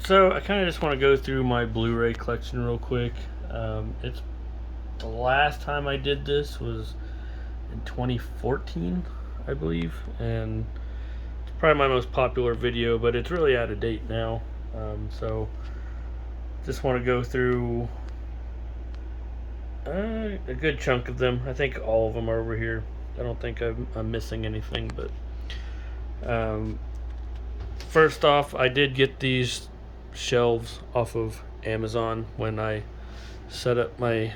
So I kind of just want to go through my Blu-ray collection real quick. It's the last time I did this was in 2014, I believe, and it's probably my most popular video, but it's really out of date now. So just want to go through a good chunk of them. I think all of them are over here. I don't think I'm missing anything, but um, first off, I did get these shelves off of Amazon when I set up my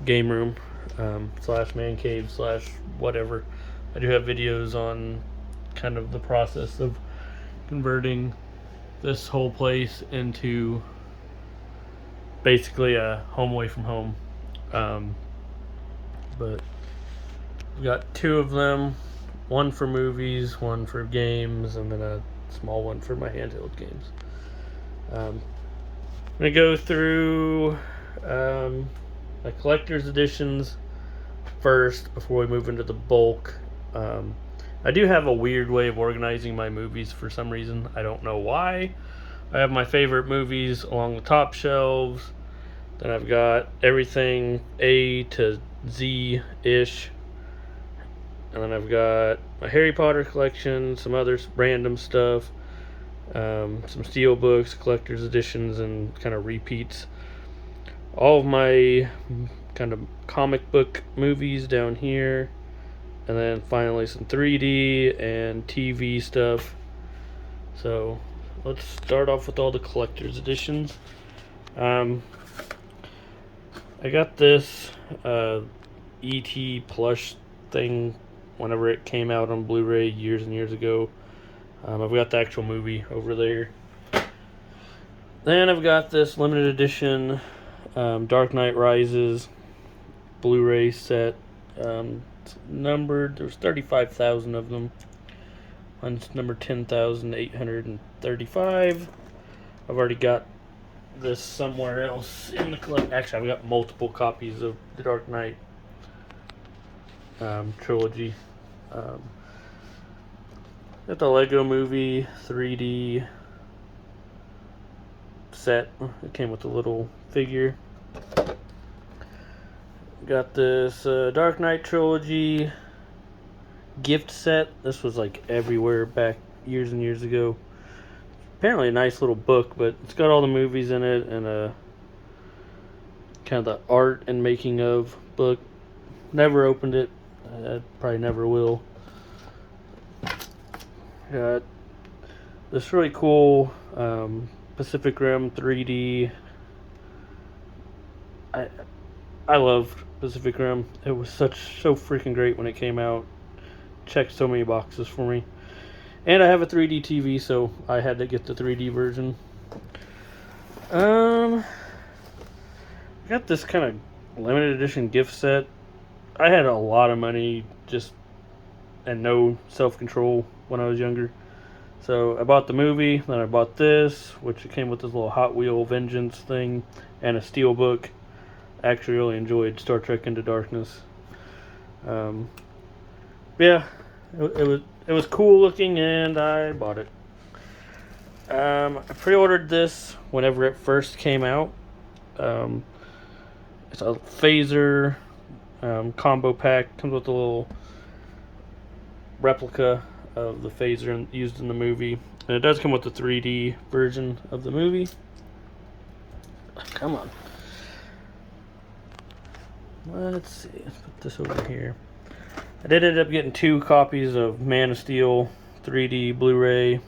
game room slash man cave slash whatever. I do have videos on kind of the process of converting this whole place into basically a home away from home. Um, but we got two of them, one for movies, one for games, and then a small one for my handheld games. I'm gonna go through my collector's editions first before we move into the bulk. I do have a weird way of organizing my movies for some reason. I don't know why. I have my favorite movies along the top shelves. Then I've got everything A to Z-ish. And then I've got my Harry Potter collection, some other random stuff, some steel books, collector's editions, and kind of repeats. All of my kind of comic book movies down here. And then finally some 3D and TV stuff. So let's start off with all the collector's editions. I got this E.T. plush thing whenever it came out on Blu-ray years and years ago. I've got the actual movie over there. Then I've got this limited edition Dark Knight Rises Blu-ray set. It's numbered. There's 35,000 of them. Mine's number 10,835. I've already got this somewhere else in the collection. Actually, I've got multiple copies of the Dark Knight trilogy. Got the Lego Movie 3D set. It came with a little figure. Got this Dark Knight trilogy gift set. This was like everywhere back years and years ago. Apparently a nice little book, but it's got all the movies in it and kind of the art and making of book. Never opened it. I probably never will. Got this really cool Pacific Rim 3D. I love Pacific Rim. It was so freaking great when it came out. Checked so many boxes for me. And I have a 3D TV, so I had to get the 3D version. I got this kind of limited edition gift set. I had a lot of money and no self-control when I was younger. So I bought the movie, then I bought this, which came with this little Hot Wheel Vengeance thing, and a steel book. I actually really enjoyed Star Trek Into Darkness. Yeah, it was cool looking, and I bought it. I pre-ordered this whenever it first came out. It's a phaser combo pack. Comes with a little replica of the phaser used in the movie, and it does come with the 3D version of the movie. Come on. Let's see. Let's put this over here. I did end up getting 2 copies of Man of Steel 3D Blu-ray.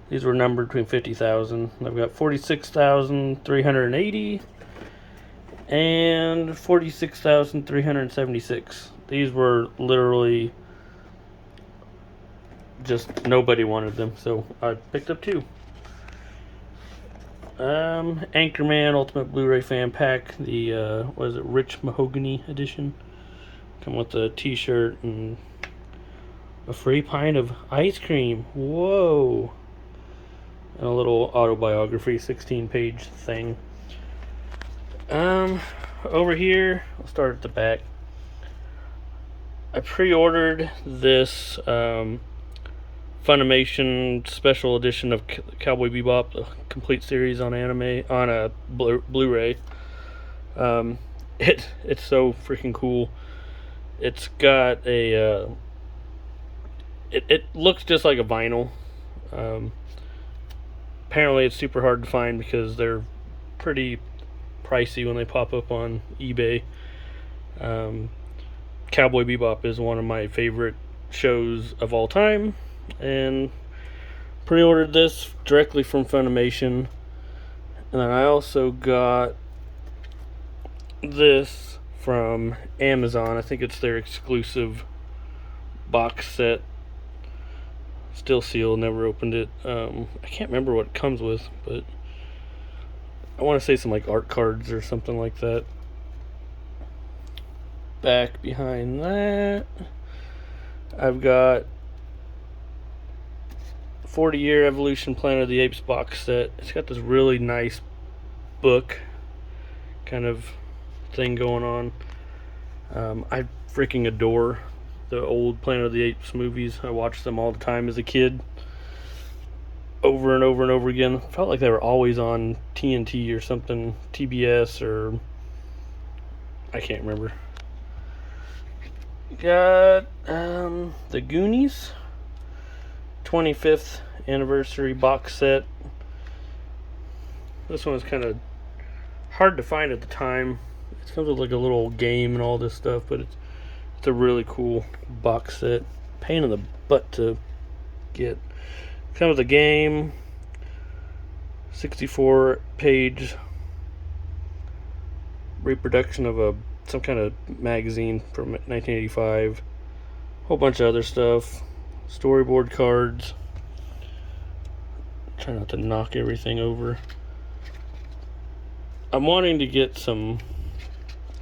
These were numbered between 50,000. I've got 46,380 and 46,376. These were literally just nobody wanted them, so I picked up 2. Anchorman Ultimate Blu-ray Fan Pack, the Rich Mahogany Edition. Come with a t-shirt and a free pint of ice cream. Whoa. And a little autobiography 16-page thing. Over here, I'll start at the back. I pre-ordered this Funimation special edition of Cowboy Bebop, the complete series on anime on a Blu-ray. It's so freaking cool. It's got a it looks just like a vinyl. Apparently, it's super hard to find because they're pretty pricey when they pop up on eBay. Cowboy Bebop is one of my favorite shows of all time, and pre-ordered this directly from Funimation. And then I also got this from Amazon. I think it's their exclusive box set. Still sealed, never opened it. I can't remember what it comes with, but I want to say some like art cards or something like that. Back behind that, I've got 40-Year Evolution Planet of the Apes box set. It's got this really nice book kind of thing going on. I freaking adore the old Planet of the Apes movies. I watched them all the time as a kid, over and over and over again. Felt like they were always on TNT or something, TBS, or I can't remember. Got the Goonies 25th anniversary box set. This one was kind of hard to find at the time. It comes with like a little game and all this stuff, but it's a really cool box set. Pain in the butt to get. Comes with a game, 64-page reproduction of some kind of magazine from 1985. A whole bunch of other stuff. Storyboard cards. Try not to knock everything over. I'm wanting to get some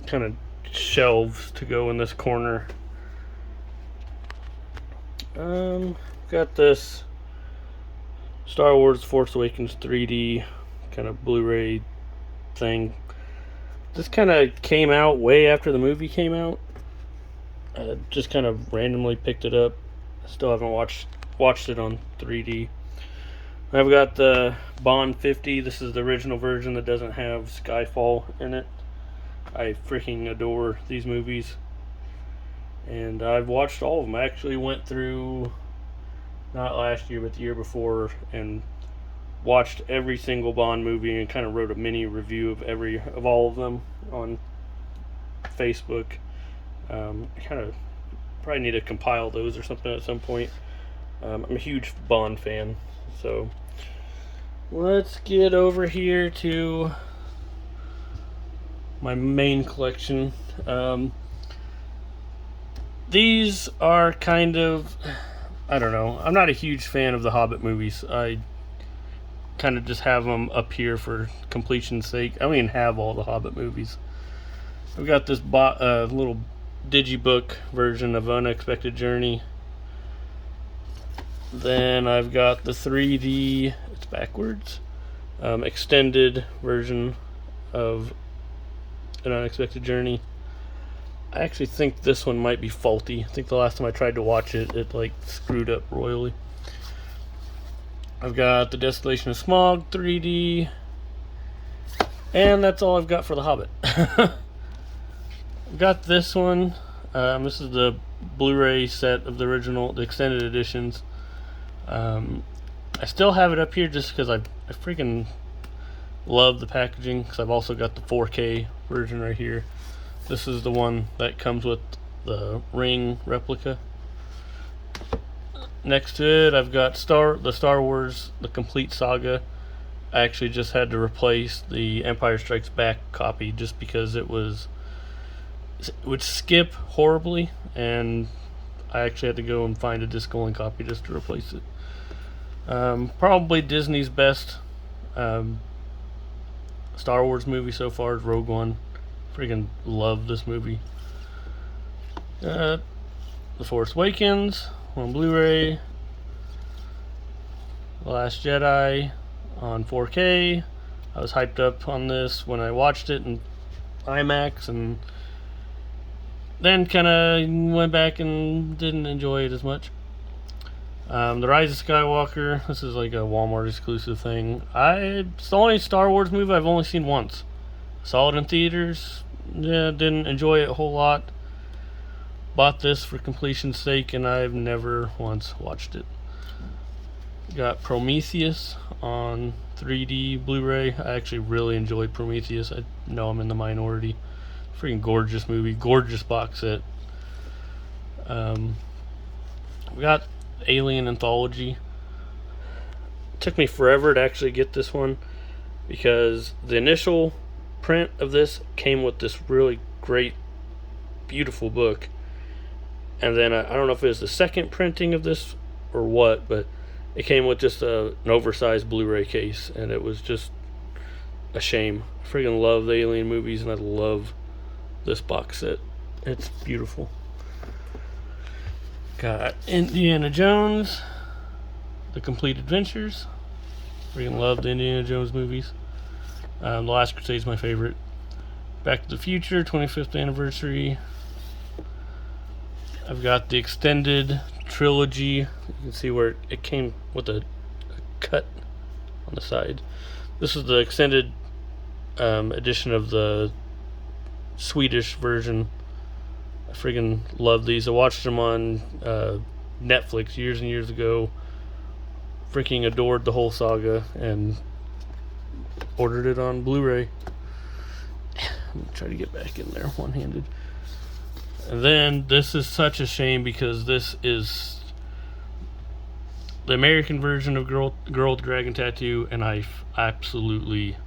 kind of shelves to go in this corner. Got this Star Wars Force Awakens 3D kind of Blu-ray thing. This kind of came out way after the movie came out. Just kind of randomly picked it up. Still haven't watched it on 3D. I've got the Bond 50. This is the original version that doesn't have Skyfall in it. I freaking adore these movies, and I've watched all of them. I actually went through, not last year but the year before, and watched every single Bond movie and kind of wrote a mini review of all of them on Facebook. I kind of probably need to compile those or something at some point. I'm a huge Bond fan, so let's get over here to my main collection. These are kind of, I don't know, I'm not a huge fan of the Hobbit movies. I kind of just have them up here for completion's sake. I don't even have all the Hobbit movies. I've got this little digibook version of Unexpected Journey. Then I've got the 3D, it's backwards, extended version of An Unexpected Journey. I actually think this one might be faulty. I think the last time I tried to watch it, it like screwed up royally. I've got the Desolation of Smaug 3D, and that's all I've got for the Hobbit. I've got this one. This is the Blu-ray set of the extended editions. I still have it up here just because I freaking love the packaging, because I've also got the 4K version right here. This is the one that comes with the ring replica. Next to it, I've got the Star Wars, the complete saga. I actually just had to replace the Empire Strikes Back copy just because it would skip horribly, and I actually had to go and find a disc-only copy just to replace it. Probably Disney's best Star Wars movie so far is Rogue One. Freaking love this movie. The Force Awakens on Blu-ray. The Last Jedi on 4K. I was hyped up on this when I watched it in IMAX, and then kind of went back and didn't enjoy it as much. The Rise of Skywalker. This is like a Walmart exclusive thing. It's the only Star Wars movie I've only seen once. Saw it in theaters. Yeah, didn't enjoy it a whole lot. Bought this for completion's sake, and I've never once watched it. Got Prometheus on 3D Blu-ray. I actually really enjoyed Prometheus. I know I'm in the minority. Freaking gorgeous movie. Gorgeous box set. We got Alien Anthology. It took me forever to actually get this one because the initial print of this came with this really great, beautiful book. And then I don't know if it was the second printing of this or what, but it came with just an oversized Blu-ray case, and it was just a shame. I freaking love the Alien movies, and I love this box set. It's beautiful. Got Indiana Jones, The Complete Adventures. Freaking love the Indiana Jones movies. The Last Crusade is my favorite. Back to the Future, 25th anniversary. I've got the extended trilogy. You can see where it came with a cut on the side. This is the extended edition of the Swedish version. I freaking love these. I watched them on Netflix years and years ago. Freaking adored the whole saga and ordered it on Blu-ray. I'm gonna try to get back in there one-handed. And then this is such a shame because this is the American version of Girl with Dragon Tattoo, and I absolutely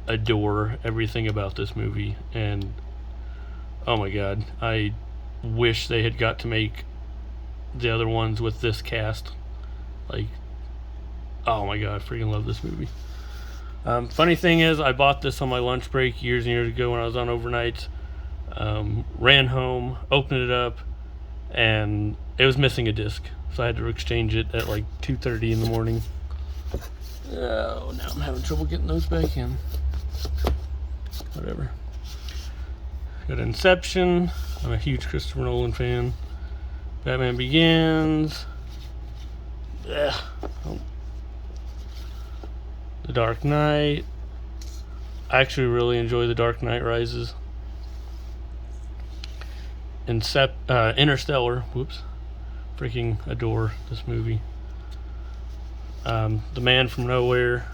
adore everything about this movie. And oh my god, I wish they had got to make the other ones with this cast. Like, oh my god, I freaking love this movie. Funny thing is, I bought this on my lunch break years and years ago when I was on overnights. Ran home, opened it up, and it was missing a disc. So I had to exchange it at like 2:30 in the morning. Oh, now I'm having trouble getting those back in. Whatever. Got Inception. I'm a huge Christopher Nolan fan. Batman Begins. Yeah. Oh. The Dark Knight. I actually really enjoy The Dark Knight Rises. Interstellar. Whoops. Freaking adore this movie. The Man from Nowhere.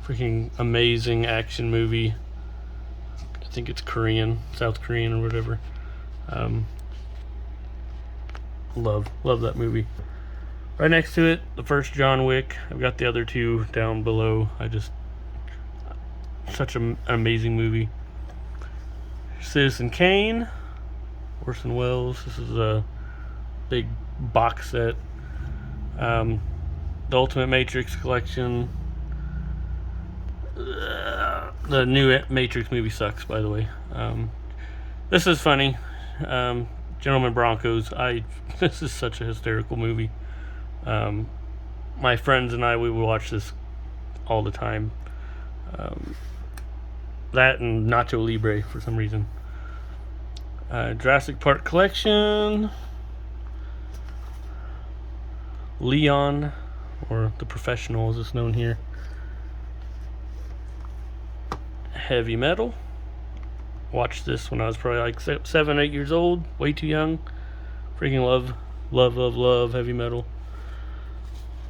Freaking amazing action movie. I think it's Korean, South Korean or whatever. Love that movie. Right next to it, the first John Wick. I've got the other two down below. Such an amazing movie. Citizen Kane, Orson Welles. This is a big box set. The Ultimate Matrix Collection. The new Matrix movie sucks, by the way. This is funny. Gentlemen Broncos. This is such a hysterical movie. My friends and I, we would watch this all the time. That and Nacho Libre for some reason. Jurassic Park Collection. Leon, or The Professional as it's known here. Heavy Metal. Watched this when I was probably like 7, 8 years old. Way too young. Freaking love Heavy Metal.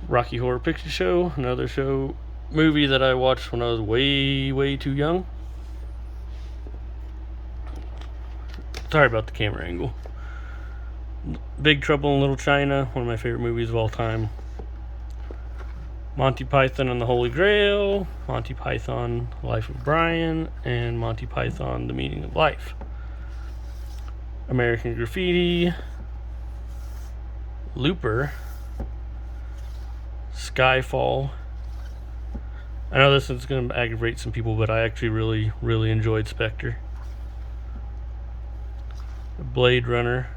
Rocky Horror Picture Show. Another movie that I watched when I was way too young. Sorry about the camera angle. Big Trouble in Little China. One of my favorite movies of all time. Monty Python and the Holy Grail, Monty Python, Life of Brian, and Monty Python, The Meaning of Life. American Graffiti, Looper, Skyfall. I know this is going to aggravate some people, but I actually really enjoyed Spectre. Blade Runner,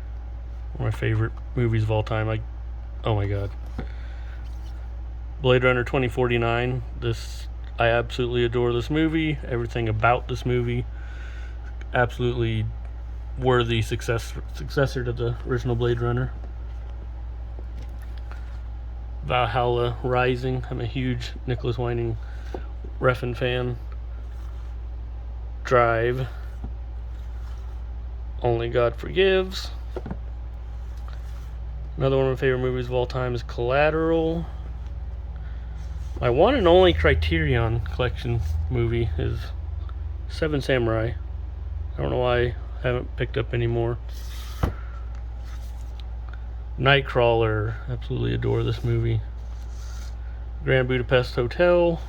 one of my favorite movies of all time. Oh my god. Blade Runner 2049. I absolutely adore this movie. Everything about this movie. Absolutely worthy successor to the original Blade Runner. Valhalla Rising. I'm a huge Nicholas Winding Refn fan. Drive. Only God Forgives. Another one of my favorite movies of all time is Collateral. My one and only Criterion Collection movie is Seven Samurai. I don't know why I haven't picked up any more. Nightcrawler. Absolutely adore this movie. Grand Budapest Hotel.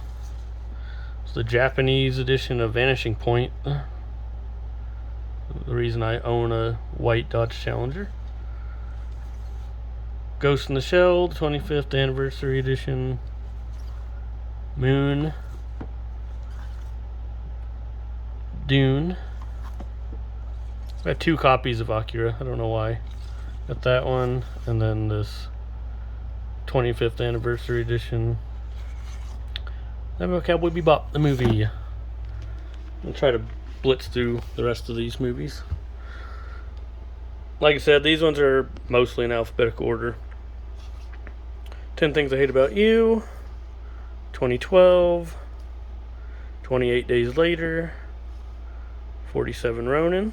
It's the Japanese edition of Vanishing Point. The reason I own a white Dodge Challenger. Ghost in the Shell, the 25th anniversary edition. Moon. Dune. I got 2 copies of Akira. I don't know why. Got that one, and then this 25th anniversary edition. Then Cowboy Bebop, the movie. I'll try to blitz through the rest of these movies. Like I said, these ones are mostly in alphabetical order. 10 Things I Hate About You, 2012, 28 Days Later, 47 Ronin,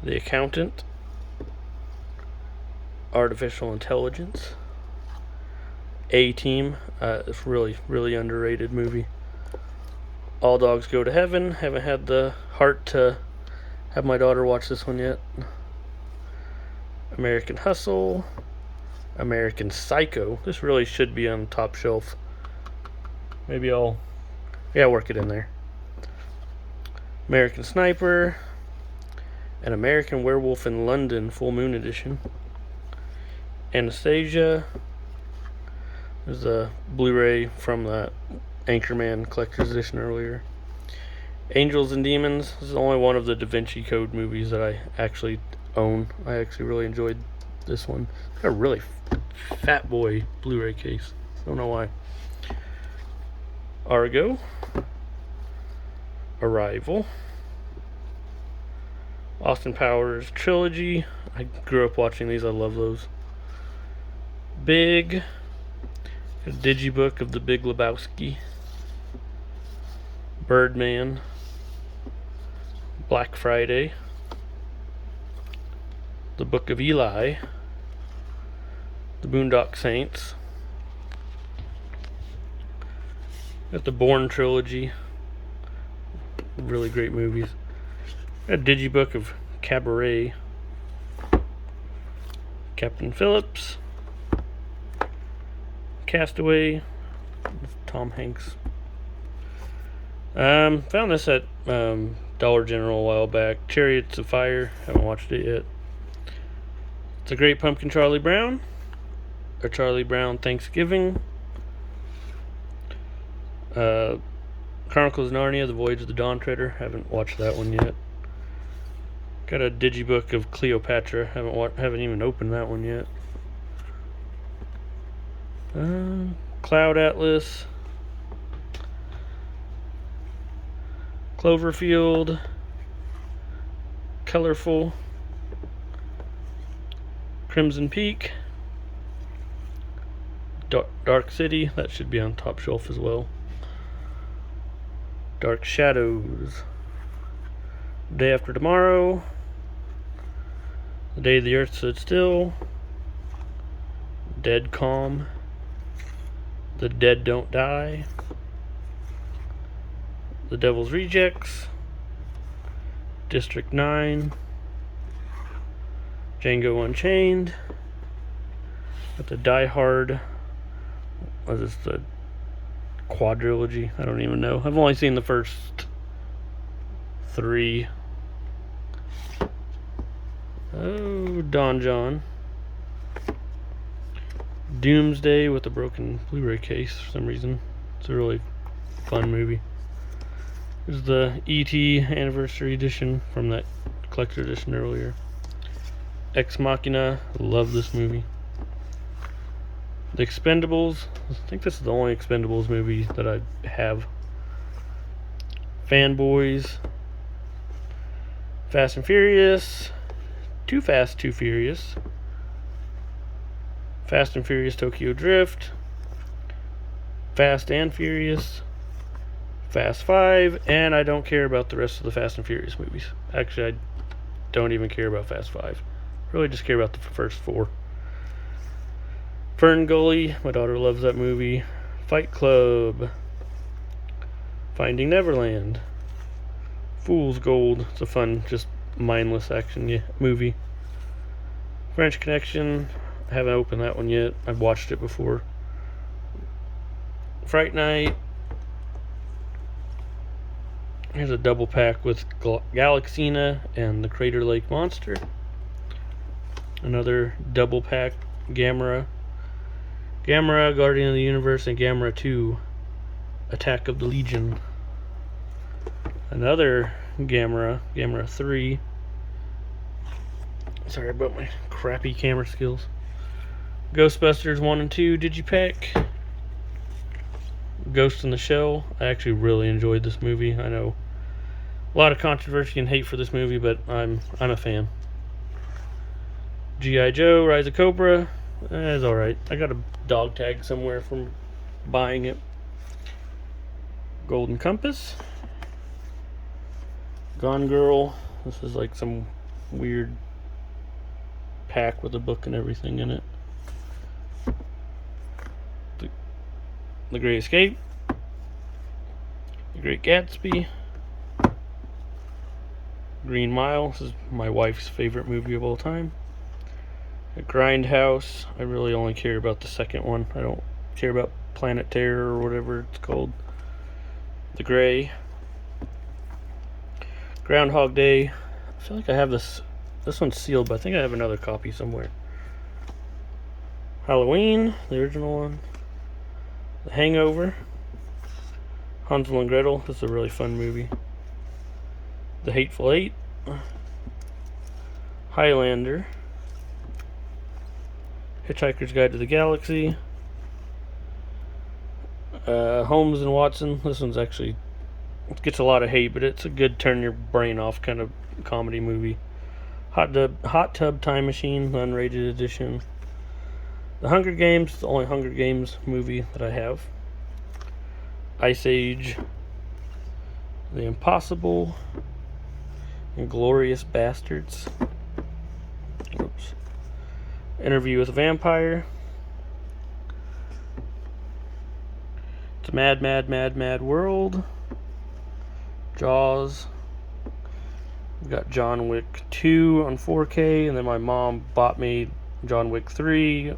The Accountant, Artificial Intelligence, A-Team. It's really underrated movie. All Dogs Go to Heaven. Haven't had the heart to have my daughter watch this one yet. American Hustle. American Psycho. This really should be on the top shelf. Maybe I'll work it in there. American Sniper. An American Werewolf in London Full Moon Edition. Anastasia. There's a Blu-ray from the Anchorman Collector's Edition earlier. Angels and Demons. This is only one of the Da Vinci Code movies that I actually own. I actually really enjoyed this one. It's got a really fat boy Blu-ray case. I don't know why. Argo. Arrival. Austin Powers Trilogy. I grew up watching these. I love those. Big. A digibook of The Big Lebowski. Birdman. Black Friday. The Book of Eli. The Boondock Saints. Got the Bourne trilogy. Really great movies. Got a digibook of Cabaret. Captain Phillips. Castaway. Tom Hanks. Found this at Dollar General a while back. Chariots of Fire. Haven't watched it yet. It's a Great Pumpkin Charlie Brown. Or Charlie Brown Thanksgiving. Chronicles of Narnia, The Voyage of the Dawn Treader. Haven't watched that one yet. Got a digibook of Cleopatra. Haven't even opened that one yet. Cloud Atlas. Cloverfield. Colorful. Crimson Peak. Dark City. That should be on top shelf as well. Dark Shadows. Day After Tomorrow. The Day the Earth Stood Still. Dead Calm. The Dead Don't Die. The Devil's Rejects. District 9. Django Unchained. Got the Die Hard. What is this, the quadrilogy? I don't even know. I've only seen the first 3. Oh, Don John. Doomsday with a broken Blu-ray case for some reason. It's a really fun movie. There's the E.T. Anniversary Edition from that collector edition earlier. Ex Machina. Love this movie. The Expendables. I think this is the only Expendables movie that I have. Fanboys. Fast and Furious. Too Fast, Too Furious. Fast and Furious Tokyo Drift, Fast and Furious, Fast 5, and I don't care about the rest of the Fast and Furious movies. Actually, I don't even care about Fast 5. Really just care about the first 4. Fern Gully, my daughter loves that movie. Fight Club, Finding Neverland, Fool's Gold, it's a fun, just mindless action movie. French Connection, I haven't opened that one yet. I've watched it before. Fright Night. Here's a double pack with Galaxina and the Crater Lake Monster. Another double pack, Gamera, Guardian of the Universe, and Gamera 2, Attack of the Legion. Another Gamera 3. Sorry about my crappy camera skills. Ghostbusters 1 and 2 Digipack. Ghost in the Shell. I actually really enjoyed this movie. I know a lot of controversy and hate for this movie, but I'm a fan. G.I. Joe, Rise of Cobra. It's alright. I got a dog tag somewhere from buying it. Golden Compass. Gone Girl. This is like some weird pack with a book and everything in it. The Great Escape. The Great Gatsby. Green Mile. This is my wife's favorite movie of all time. A Grindhouse. I really only care about the second one. I don't care about Planet Terror or whatever it's called. The Gray. Groundhog Day. I feel like I have this. This one's sealed, but I think I have another copy somewhere. Halloween, the original one. The Hangover. Hansel and Gretel. This is a really fun movie. The Hateful Eight. Highlander. Hitchhiker's Guide to the Galaxy. Holmes and Watson. This one's actually, it gets a lot of hate, but it's a good turn your brain off kind of comedy movie. Hot Tub Time Machine, the unrated edition. The Hunger Games, the only Hunger Games movie that I have. Ice Age. The Impossible. Inglourious Bastards. Oops. Interview with a Vampire. It's a Mad World. Jaws. We've got John Wick 2 on 4K, and then my mom bought me John Wick 3.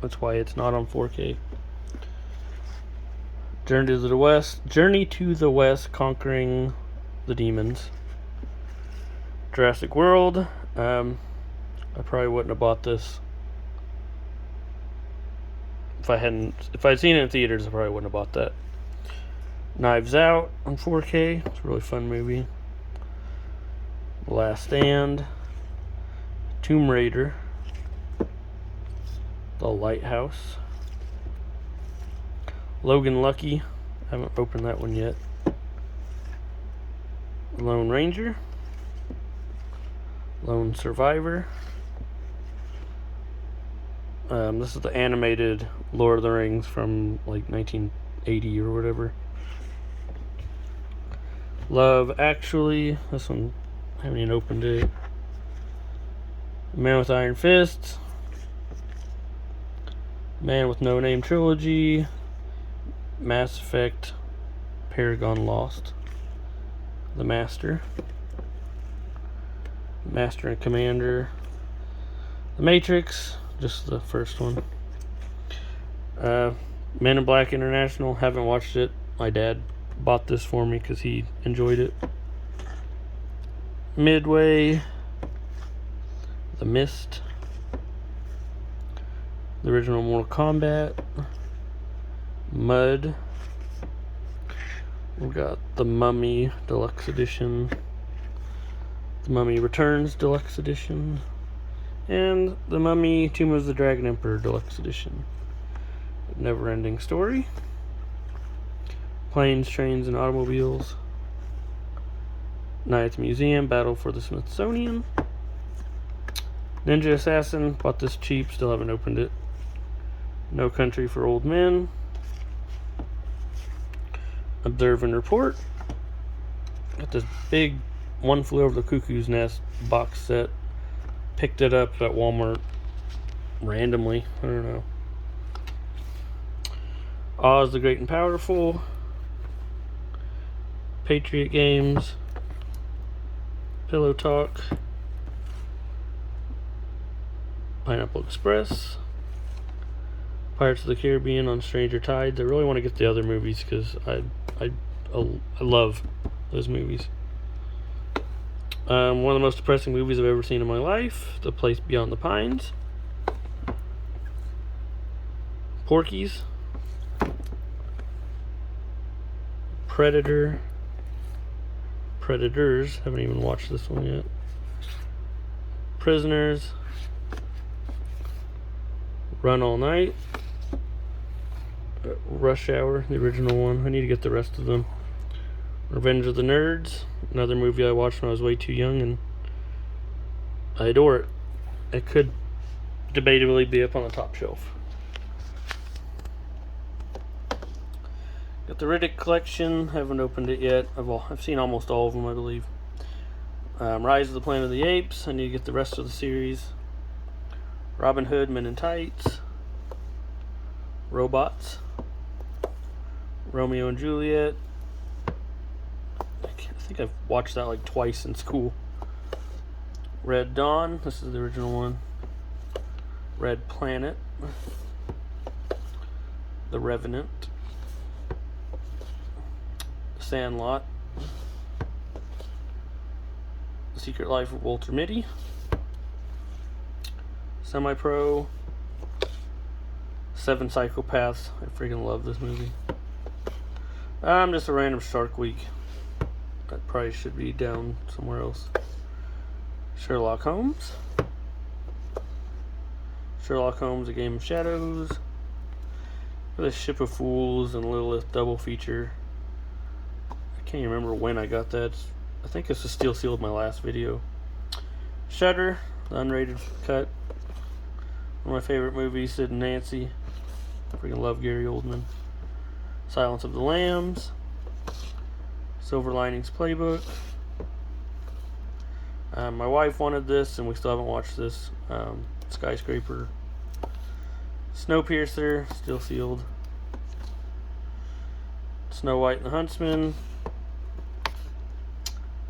That's why it's not on 4K. Journey to the West, Conquering the Demons. Jurassic World. I probably wouldn't have bought this if I'd seen it in theaters. I probably wouldn't have bought that. Knives Out on 4K. It's a really fun movie. The Last Stand. Tomb Raider. The Lighthouse. Logan Lucky. I haven't opened that one yet. Lone Ranger. Lone Survivor. This is the animated Lord of the Rings from like 1980 or whatever. Love Actually. This one, I haven't even opened it. Man with Iron Fists. Man with No Name Trilogy. Mass Effect. Paragon Lost. The Master. Master and Commander. The Matrix. Just the first one. Men in Black International. Haven't watched it. My dad bought this for me because he enjoyed it. Midway. The Mist. The original Mortal Kombat. Mud. We've got The Mummy Deluxe Edition. The Mummy Returns Deluxe Edition. And The Mummy Tomb of the Dragon Emperor Deluxe Edition. Never Ending Story. Planes, Trains, and Automobiles. Night at the Museum. Battle for the Smithsonian. Ninja Assassin. Bought this cheap. Still haven't opened it. No Country for Old Men, Observe and Report. Got this big One Flew Over the Cuckoo's Nest box set. Picked it up at Walmart randomly. I don't know. Oz the Great and Powerful. Patriot Games. Pillow Talk. Pineapple Express. Pirates of the Caribbean on Stranger Tides. I really want to get the other movies because I love those movies. One of the most depressing movies I've ever seen in my life, The Place Beyond the Pines. Porky's. Predators. Haven't even watched this one yet. Prisoners. Run All Night. Rush Hour, the original one. I need to get the rest of them. Revenge of the Nerds, another movie I watched when I was way too young, and I adore it. It could debatably be up on the top shelf. Got the Riddick collection. Haven't opened it yet. I've seen almost all of them, I believe. Rise of the Planet of the Apes. I need to get the rest of the series. Robin Hood, Men in Tights. Robots. Romeo and Juliet. I think I've watched that like twice in school. Red Dawn. This is the original one. Red Planet. The Revenant. Sandlot. The Secret Life of Walter Mitty. Semi-Pro. Seven Psychopaths. I freaking love this movie. Just a random Shark Week. That price should be down somewhere else. Sherlock Holmes. Sherlock Holmes, A Game of Shadows. The Ship of Fools and Lilith double feature. I can't even remember when I got that. I think it's the steel seal of my last video. Shudder, the unrated cut. One of my favorite movies, Sid and Nancy. I freaking love Gary Oldman. Silence of the Lambs. Silver Linings Playbook. My wife wanted this, and we still haven't watched this. Skyscraper. Snowpiercer, still sealed. Snow White and the Huntsman.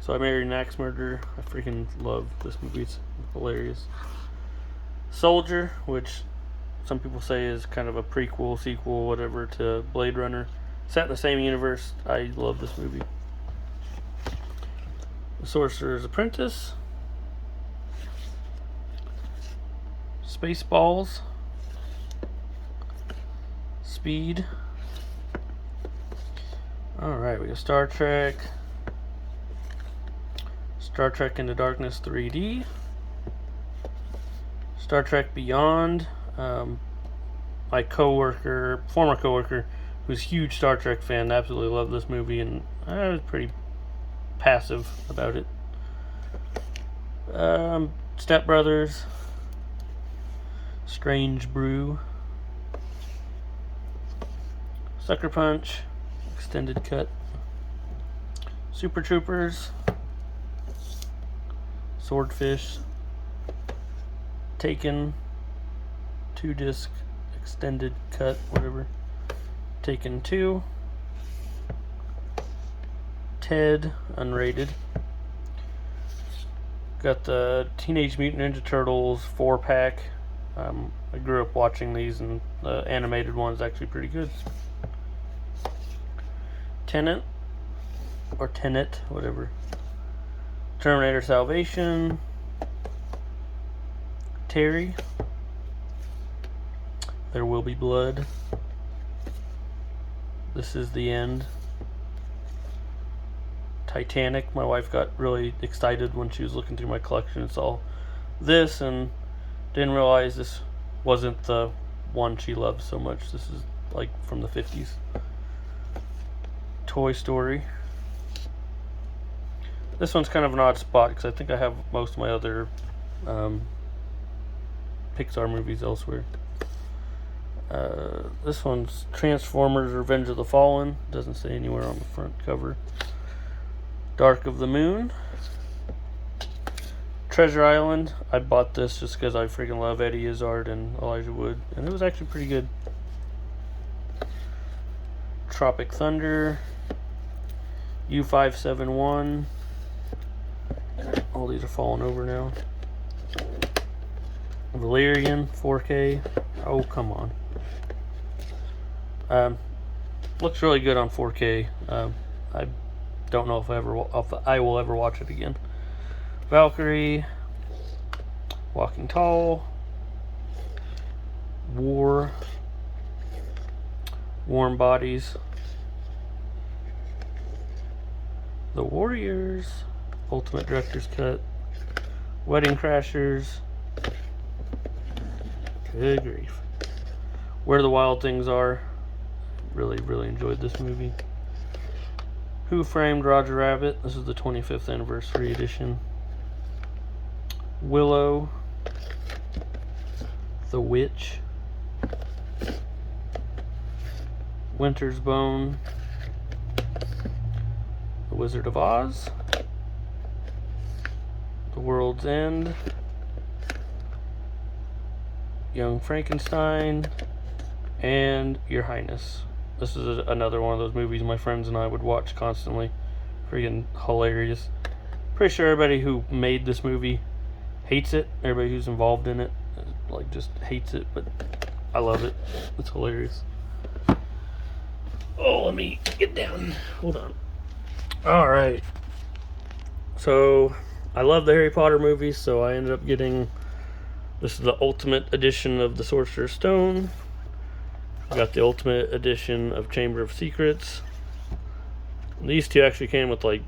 So I Married an Axe Murderer. I freaking love this movie. It's hilarious. Soldier, which some people say is kind of a prequel, sequel, whatever, to Blade Runner. Set in the same universe. I love this movie. The Sorcerer's Apprentice. Spaceballs. Speed. Alright, we got Star Trek. Star Trek Into Darkness 3D. Star Trek Beyond. My former coworker, who's a huge Star Trek fan, absolutely loved this movie, and I was pretty passive about it. Step Brothers. Strange Brew. Sucker Punch. Extended cut. Super Troopers. Swordfish. Taken. 2-disc extended cut, whatever. Taken 2. Ted, unrated. Got the Teenage Mutant Ninja Turtles 4-pack. I grew up watching these, and the animated one is actually pretty good. Tenet, or Tenet, whatever. Terminator Salvation. Terry. There Will Be Blood. This Is the End. Titanic. My wife got really excited when she was looking through my collection and saw this, and didn't realize this wasn't the one she loves so much. This is like from the 50s. Toy Story. This one's kind of an odd spot because I think I have most of my other Pixar movies elsewhere. This one's Transformers Revenge of the Fallen. Doesn't say anywhere on the front cover. Dark of the Moon. Treasure Island. I bought this just because I freaking love Eddie Izzard and Elijah Wood, and it was actually pretty good. Tropic Thunder. U571. All these are falling over now. Valerian 4K. Oh, come on. Looks really good on 4K. I don't know if I will ever watch it again. Valkyrie, Walking Tall, War, Warm Bodies, The Warriors, Ultimate Director's Cut, Wedding Crashers. Good grief. Where the Wild Things Are. Really enjoyed this movie. Who Framed Roger Rabbit? This is the 25th anniversary edition. Willow. The Witch. Winter's Bone. The Wizard of Oz. The World's End. Young Frankenstein. And Your Highness. This is another one of those movies my friends and I would watch constantly. Freaking hilarious. Pretty sure everybody who made this movie hates it. Everybody who's involved in it, like, just hates it, but I love it. It's hilarious. Oh, let me get down. Hold on. Alright. So, I love the Harry Potter movies, so I ended up getting... This is the Ultimate Edition of the Sorcerer's Stone. I got the Ultimate Edition of Chamber of Secrets. These two actually came with, like,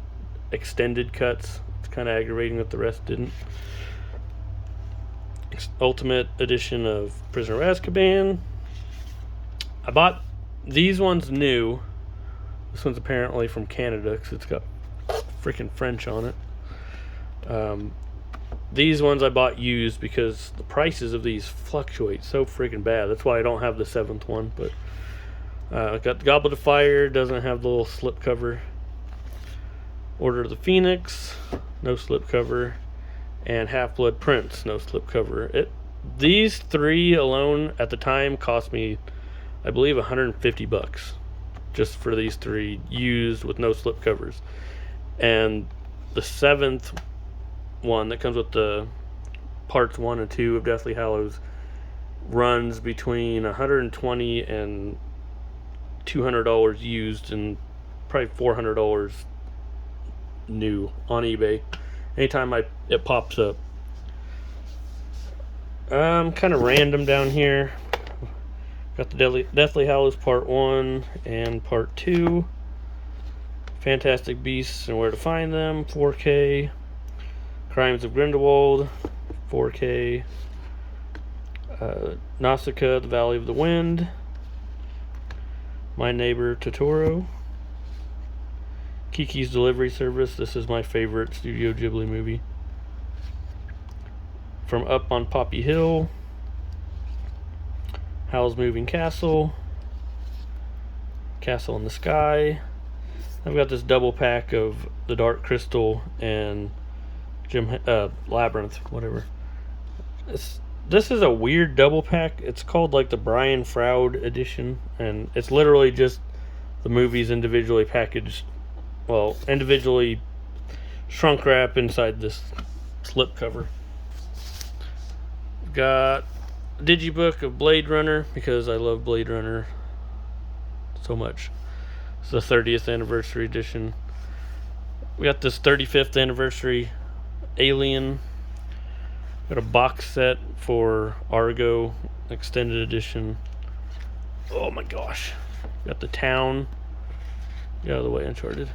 extended cuts. It's kind of aggravating that the rest didn't. Ultimate Edition of Prisoner of Azkaban. I bought these ones new. This one's apparently from Canada because it's got freaking French on it. These ones I bought used because the prices of these fluctuate so freaking bad. That's why I don't have the 7th one. But I got the Goblet of Fire. Doesn't have the little slip cover. Order of the Phoenix. No slip cover. And Half-Blood Prince. No slip cover. These three alone at the time cost me, I believe, $150 just for these three used with no slip covers. And the 7th one that comes with the parts 1 and 2 of Deathly Hallows runs between $120 and $200 used and probably $400 new on eBay anytime it pops up. Kind of random down here. Got the Deathly Hallows Part 1 and Part 2. Fantastic Beasts and Where to Find Them, 4K. Crimes of Grindelwald, 4K. Nausicaa, The Valley of the Wind. My Neighbor Totoro. Kiki's Delivery Service. This is my favorite Studio Ghibli movie. From Up on Poppy Hill. Howl's Moving Castle. Castle in the Sky. I've got this double pack of The Dark Crystal and Labyrinth, whatever. This is a weird double pack. It's called like the Brian Froud edition, and it's literally just the movies individually packaged, well, individually shrunk wrap inside this slip cover. Got a digibook of Blade Runner because I love Blade Runner so much. It's the 30th anniversary edition. We got this 35th anniversary Alien. Got a box set for Argo extended edition. Oh my gosh. Got The Town. Get out of the way, Uncharted.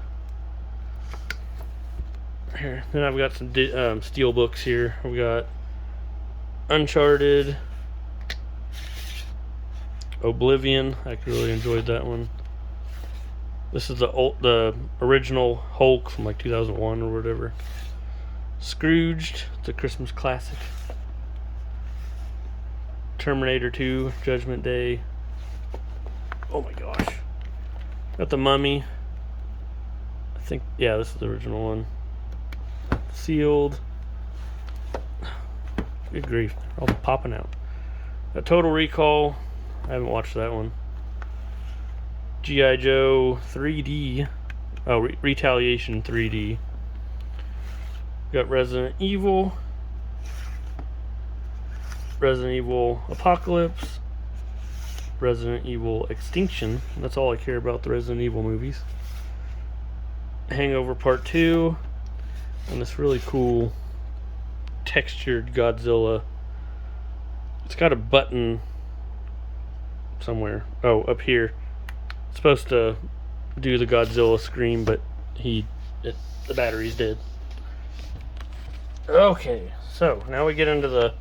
Here. Then I've got some steel books here. We got Uncharted, Oblivion. I really enjoyed that one. This is the original Hulk from like 2001 or whatever. Scrooged, the Christmas classic. Terminator 2, Judgment Day. Oh my gosh. Got the Mummy. I think, yeah, this is the original one. Sealed. Good grief. They're all popping out. Got Total Recall. I haven't watched that one. G.I. Joe 3D. Oh, Retaliation 3D. Got Resident Evil. Resident Evil Apocalypse. Resident Evil Extinction. That's all I care about, the Resident Evil movies. Hangover Part 2. And this really cool textured Godzilla. It's got a button somewhere. Oh, up here. It's supposed to do the Godzilla scream, but the battery's dead. Okay, so now we get into the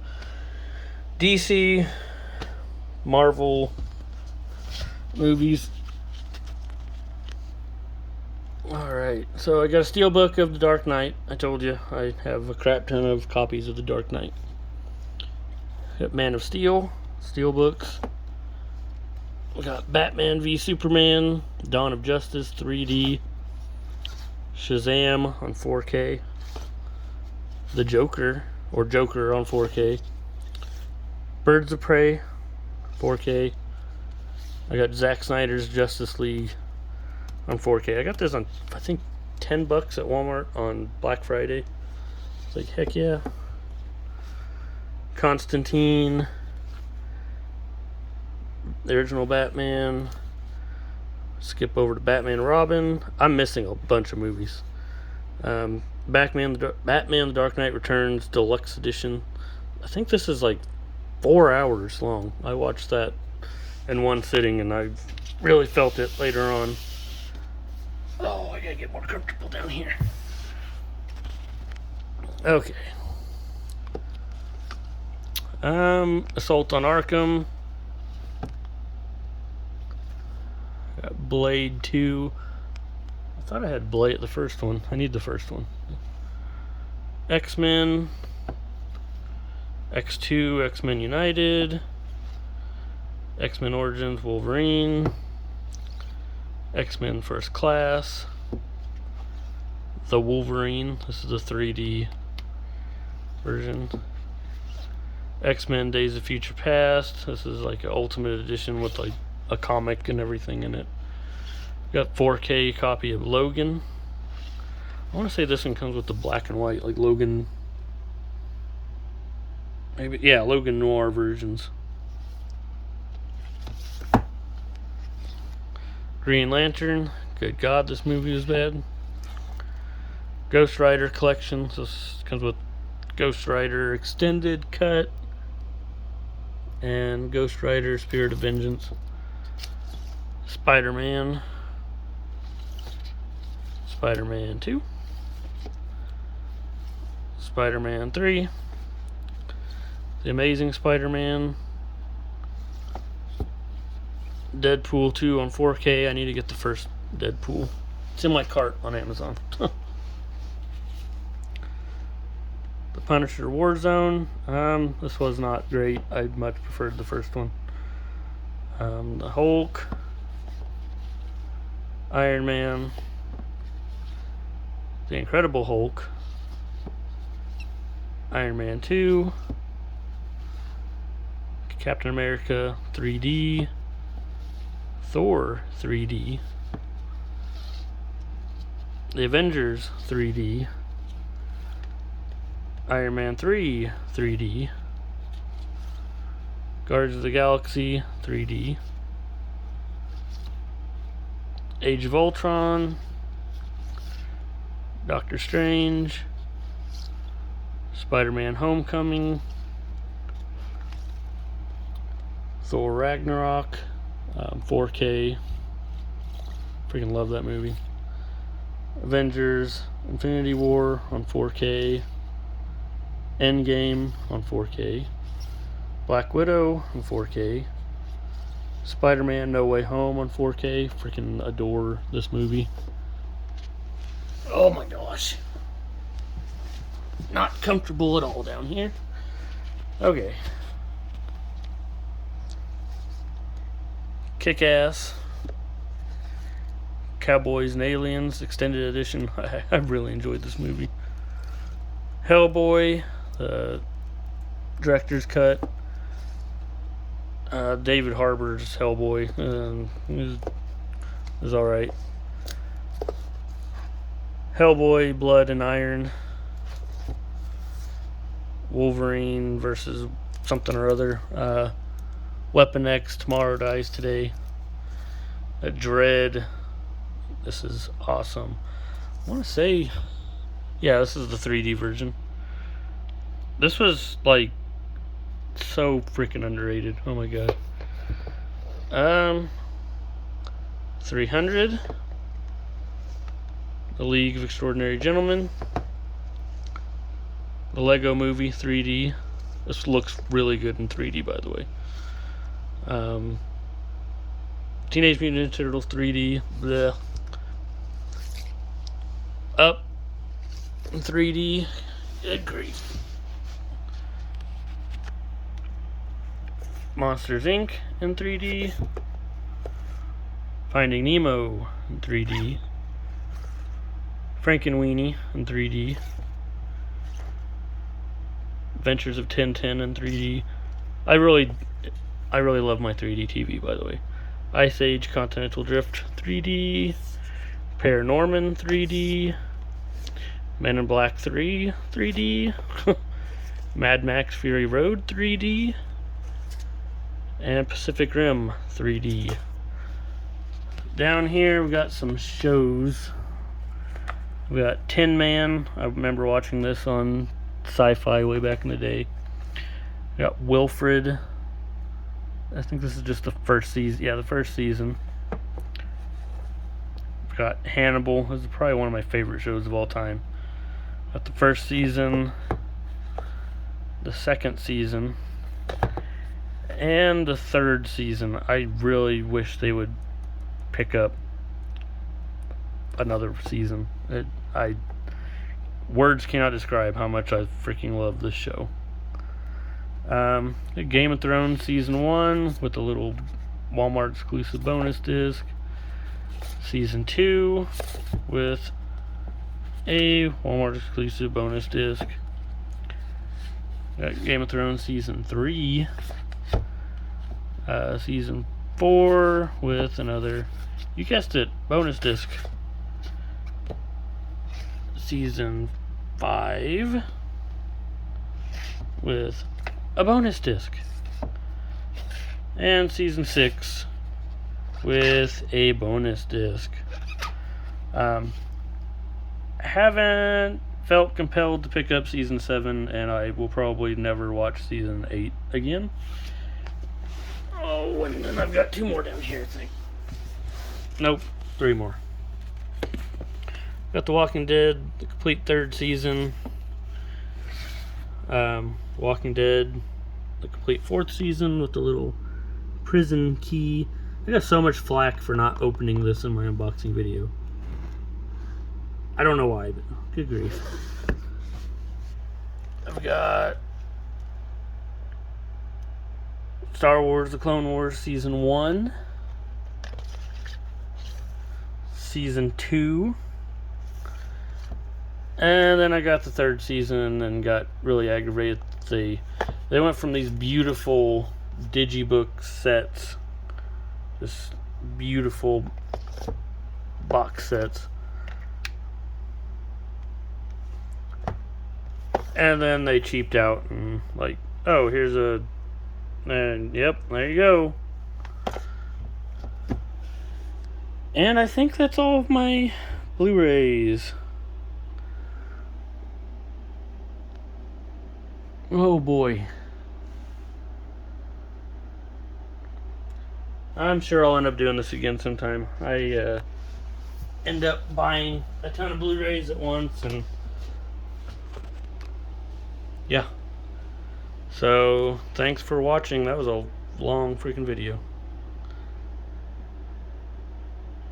DC, Marvel movies. Alright, so I got a steelbook of The Dark Knight. I told you I have a crap ton of copies of The Dark Knight. Got Man of Steel, steelbooks. We got Batman v Superman, Dawn of Justice 3D, Shazam on 4K, The Joker, or Joker on 4K, Birds of Prey, 4K. I got Zack Snyder's Justice League on 4K. I got this on, I think, $10 at Walmart on Black Friday. It's like, heck yeah. Constantine, the original Batman. Skip over to Batman Robin. I'm missing a bunch of movies. Batman the Dark Knight Returns Deluxe Edition. I think this is like 4 hours long. I watched that in one sitting and I really felt it later on. Oh, I gotta get more comfortable down here. Okay. Assault on Arkham. Got Blade 2. I thought I had Blade, the first one. I need the first one. X-Men. X2, X-Men United. X-Men Origins Wolverine. X-Men First Class. The Wolverine. This is the 3D version. X-Men Days of Future Past. This is like an Ultimate Edition with like a comic and everything in it. Got 4K copy of Logan. I want to say this one comes with the black and white, like Logan. Maybe, yeah, Logan Noir versions. Green Lantern. Good God, this movie is bad. Ghost Rider collection. So this comes with Ghost Rider Extended Cut and Ghost Rider Spirit of Vengeance. Spider-Man. Spider-Man 2. Spider-Man 3. The Amazing Spider-Man. Deadpool 2 on 4K. I need to get the first Deadpool. It's in my cart on Amazon. The Punisher Warzone. This was not great. I much preferred the first one. The Hulk. Iron Man. The Incredible Hulk. Iron Man 2. Captain America 3D. Thor 3D. The Avengers 3D. Iron Man 3 3D. Guardians of the Galaxy 3D. Age of Ultron. Doctor Strange. Spider-Man Homecoming. Thor Ragnarok. 4K. Freaking love that movie. Avengers Infinity War on 4K. Endgame on 4K. Black Widow on 4K. Spider-Man No Way Home on 4K. Freaking adore this movie. Oh my gosh. Not comfortable at all down here. Okay. Kick-Ass Cowboys and Aliens Extended Edition. I really enjoyed this movie. Hellboy, director's cut. David Harbour's Hellboy. It was alright. Hellboy, Blood and Iron. Wolverine versus something or other. Weapon X, Tomorrow Dies Today. Dread. This is awesome. I want to say, yeah, this is the 3D version. This was like so freaking underrated. Oh my god. 300. The League of Extraordinary Gentlemen. The Lego Movie 3D. This looks really good in 3D, by the way. Teenage Mutant Ninja Turtles 3D. Blech. Up in 3D. Good grief. Monsters Inc. in 3D. Finding Nemo in 3D. Frankenweenie in 3D. Adventures of Tintin in 3D. I really love my 3D TV, by the way. Ice Age Continental Drift 3D. Paranorman 3D. Men in Black 3 3D. Mad Max Fury Road 3D. And Pacific Rim 3D. Down here we got some shows. We got Tin Man. I remember watching this on Sci-Fi way back in the day. We got Wilfred. I think this is just the first season. Yeah, the first season. We got Hannibal. This is probably one of my favorite shows of all time. Got the first season, the second season, and the third season. I really wish they would pick up another season. Words cannot describe how much I freaking love this show. Game of Thrones Season 1 with a little Walmart exclusive bonus disc. Season 2 with a Walmart exclusive bonus disc. Got Game of Thrones Season 3. Season 4 with another, you guessed it, bonus disc. Season 5 with a bonus disc. And Season 6 with a bonus disc. Haven't felt compelled to pick up Season 7, and I will probably never watch Season 8 again. Oh, and then I've got 2 more down here, I think. Nope, 3 more. Got The Walking Dead, the complete 3rd season. Walking Dead, the complete 4th season with the little prison key. I got so much flack for not opening this in my unboxing video. I don't know why, but good grief. I've got Star Wars The Clone Wars Season 1. Season 2. And then I got the 3rd season and got really aggravated. They went from these beautiful digibook sets, just beautiful box sets, and then they cheaped out and like, oh, here's and yep, there you go. And I think that's all of my Blu-rays. Oh boy. I'm sure I'll end up doing this again sometime. I end up buying a ton of Blu-rays at once, and yeah. So, thanks for watching. That was a long freaking video.